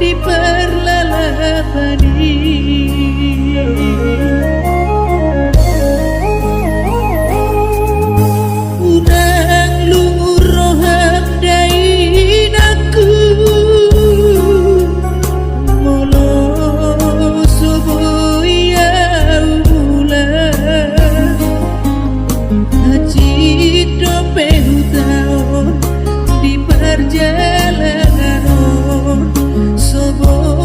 diperlalabani. Unang lungur roham dainaku molo subuh ya bulan haji dope hutao di perjalanan sobo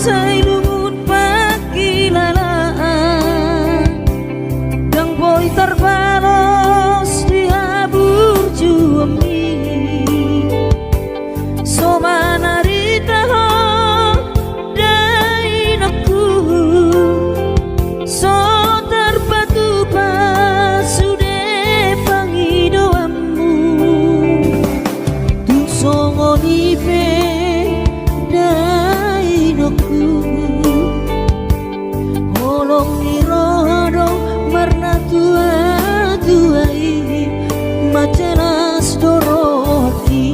matsay lungun pakilalaan dang boy terbalos dihabur juami so manarita ho dai naku so terpatu pasude pangidoammu tung songoni pe dai naku holong nirodo marna tua tuai macelas doroti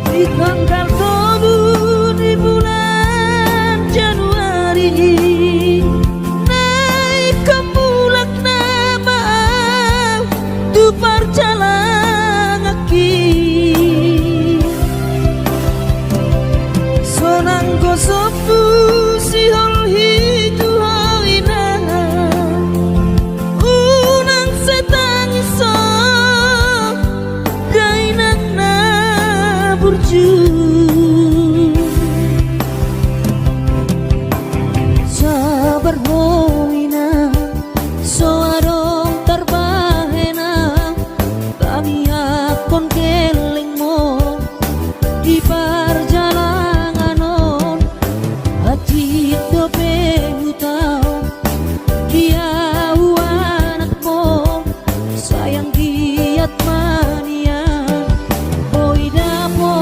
di tanggal 7 di bulan Januari naik ke mulak nama tu perjalanan aki sonang gosopu si hol hitu hoina unang setang iso gainan na burju sabar hoina so adong terbahena kami akon keling mo di perjalanan on hati dope hutau dia anak mo sayang giat mania boy dapo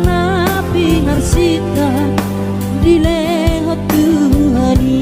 napi narsita dilehot tuhani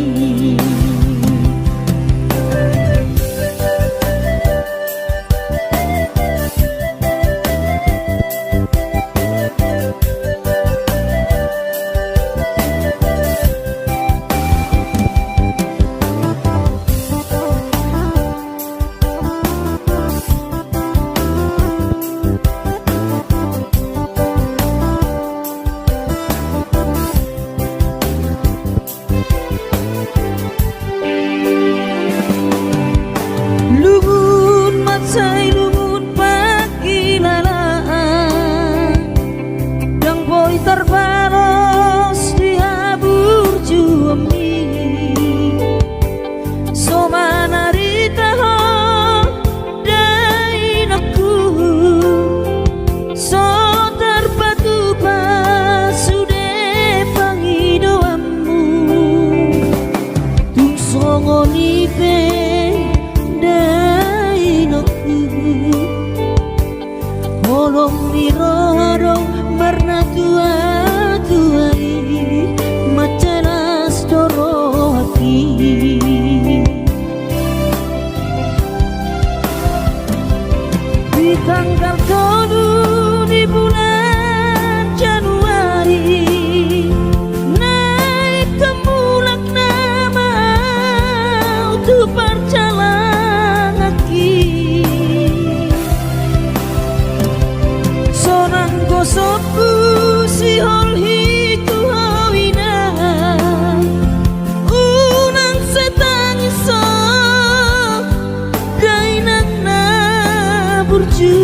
lungun matsay lungun pakilalaan dang boy terbalos dihabur juami so manarita ho dai naku so terpatu pasude pangidoammu tung songoni pe dai naku holong nirodo marna tua tuai macelas doroti di tanggal 7 di bulan Januari naik ke mulak nama untuk perjalanan aki sonang gosokku si hol hitu hoina unang setang iso gainan na burju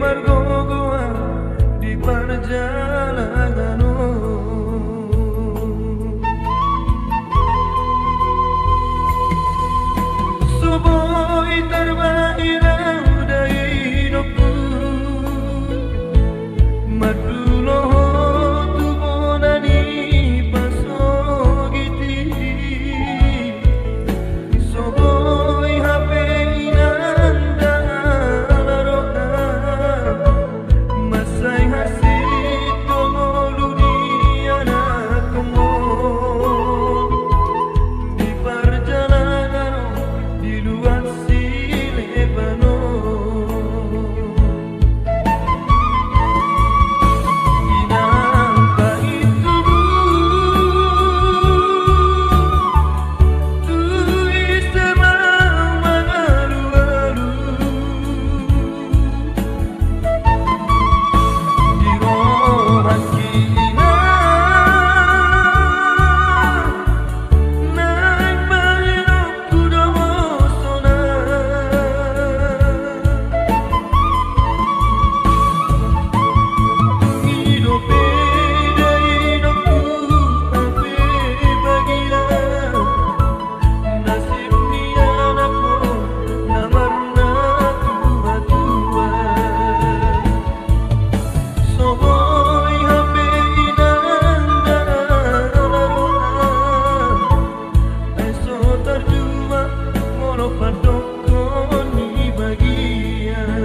margogoa di perjalanan. Subuh terbahilang dari hidupku, maduloho tubonani pasogiti. Subuh hape inanda laroha, masai hasit tongolu di anakmu. Di perjalanan di luar si Lebanon, inangka itu tu isema mangalu-alu di rohan kina naik mahirap kuda mosona. Hidup beda hidupku ape bagilah nasib ni anakmu namarna tua-tua. Soboy hape inanda laroha, eso terjua molo padokon ni bagian.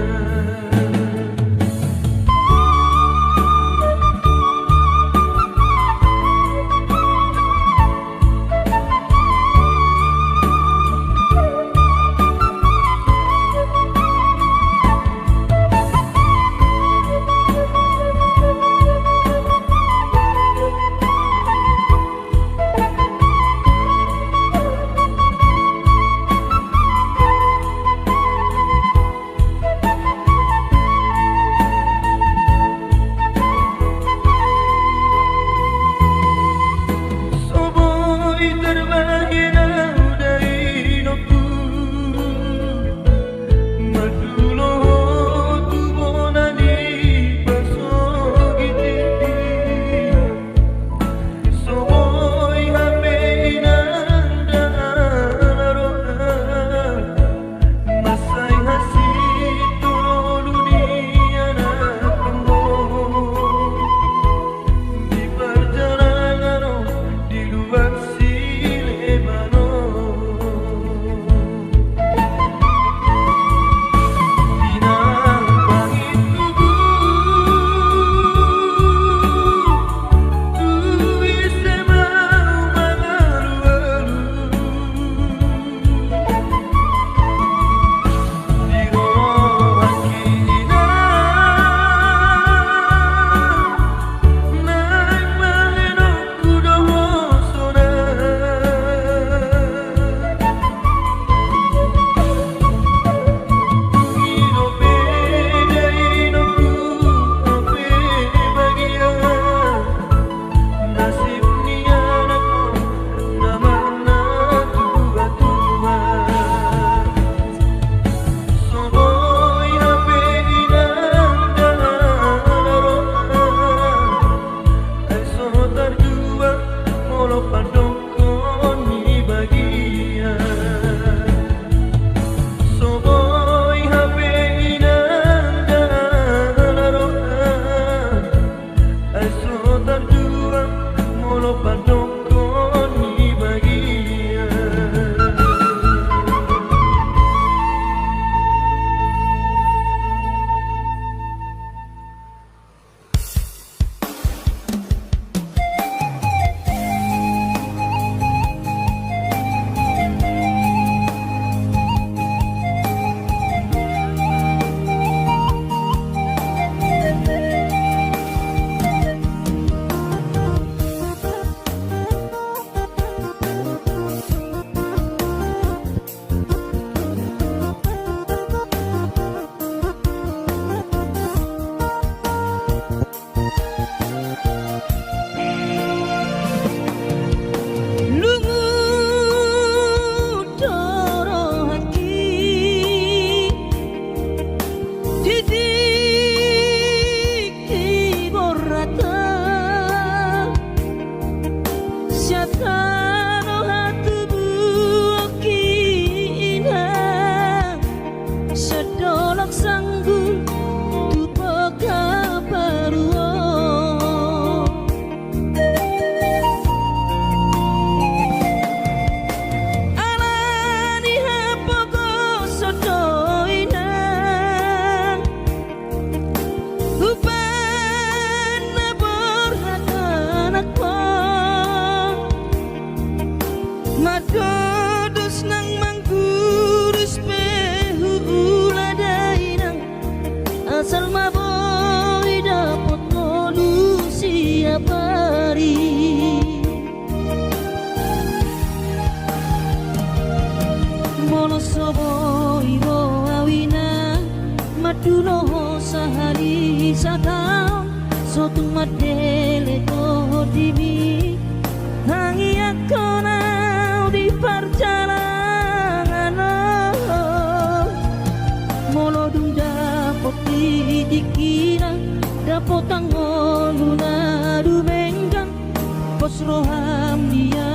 Subuh terbahilang dari hidupku, maduloho tubonani pasogiti. Subuh hape inanda laroha, masai hasit tongolu di anakmu. Di perjalanan di luar si Lebanon, inangka itu tu isema mangalu-alu di rohan kina naik mahirap kuda mosona. Hidup beda hidupku ape bagian, nasib ni anakmu namarna tua-tua. Soboy hape inanda laroha, eso terjua molo padokon ni bagian. Soboy hape inanda laroha, eso terjua molo padokon ni bagian. Syatano hatu buokina sedolok sanggul tupo kaparuo alani hapoko sodoina upana borhakanakko madodos nang manggurus pehu uladainang asal maboy dapat tolu siap hari mono soboy bo awina madulo sahari satang sotung madele to dimi hangi akona di perjalanan molo dung dapot dikira dapot tangon luna dumenggang pos roham dia